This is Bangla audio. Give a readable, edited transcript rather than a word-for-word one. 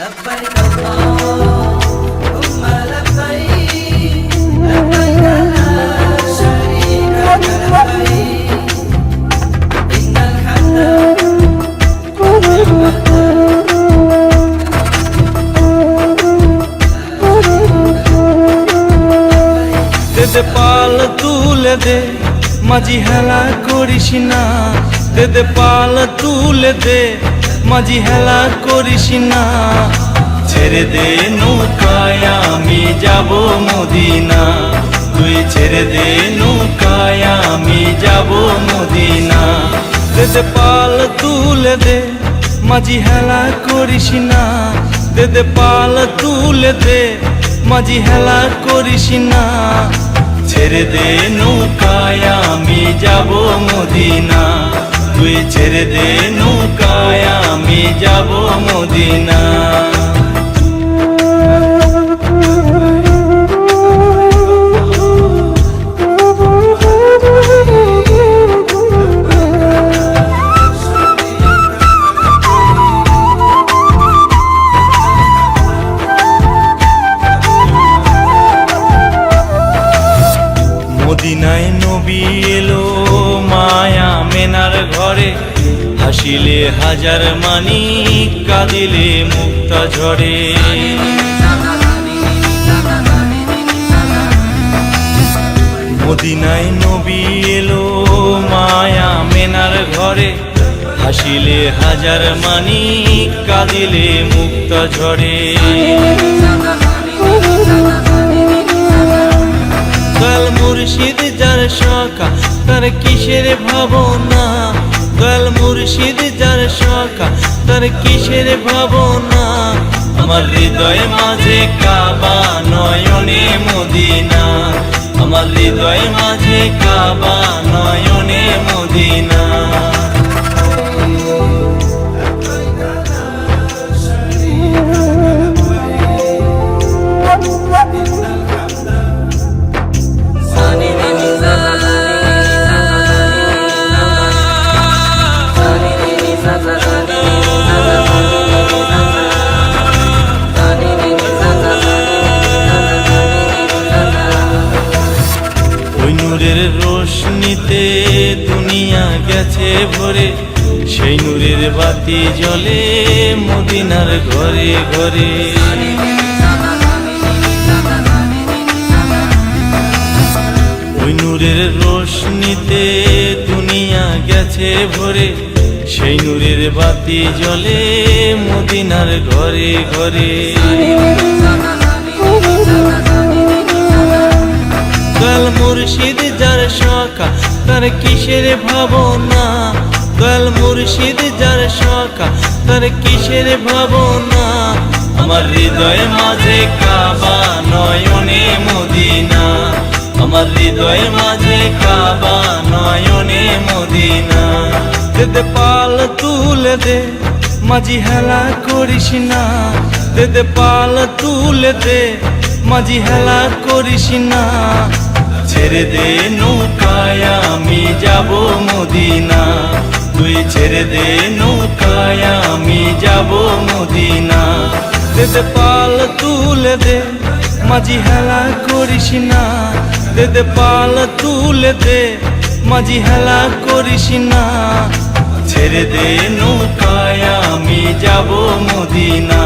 لبيك اللهم لبيك لبيك لا شريك لك لبيك إن الحمد দে পাল তুলে দে মাঝি হেলা করিস না, দে পাল তুলে দে মাঝি হেলা করিস না। ছেড়ে দে নৌকায় আমি যাব মদিনা, তুই ছেড়ে দে নৌকায় আমি যাব মদিনা। দে পাল তুলে দে মাঝি হেলা করিস না, দে পাল তুলে দে মাঝি হেলা করিস না। ছেড়ে দে নৌকায় আমি যাব মদিনা, তুই ছেড়ে দে নৌকায় আমি যাব মদিনা। মদিনায় নবী এলো মায়া মেনার ঘরে, হাসিলে হাজার মানি কাঁদিলে মুক্তা ঝরে। মদিনায় নবী এলো মায়া মেনার ঘরে, হাসিলে হাজার মানি কাঁদিলে মুক্তা ঝরে। দয়াল মুর্শিদ যার সখা তার কিসের ভাবনা, দয়াল মুর্শিদ যার সখা তার কিসের ভাবনা। আমার হৃদয় মাঝে কাবা নয়নে মদিনা, আমার হৃদয় মাঝে কাবা নয়নে মদিনা। নূরের রোশনীতে দুনিয়া গেছে ভরে, সেই নূরের বাতি জ্বলে মদিনার ঘরে ঘরে। ওই নূরের রোশনীতে দুনিয়া গেছে ভরে, সেই নূরের বাতি জ্বলে মদিনার ঘরে ঘরে। দয়াল মুর্শিদ যার সখা তার কিসের ভাবনা, দয়াল মুর্শিদ যার সখা তার কিসের ভাবনা। আমার হৃদয় মাঝে কাবা নয়নে মদিনা, আমার হৃদয় মাঝে কাবা নয়নে মদিনা। দে পাল তুলে দে মাঝি হেলা করিস না, দে পাল তুলে দে মাঝি হেলা করিস না। ছেড়ে দে নৌকায় আমি যাব মদিনা, তুই ছেড়ে দে নৌকায় আমি যাব মদিনা। দে পাল তুলে দে মাঝি হেলা করিস না, দে পাল তুলে দে মাঝি হেলা করিস না। ছেড়ে দে নৌকায় আমি যাব মদিনা,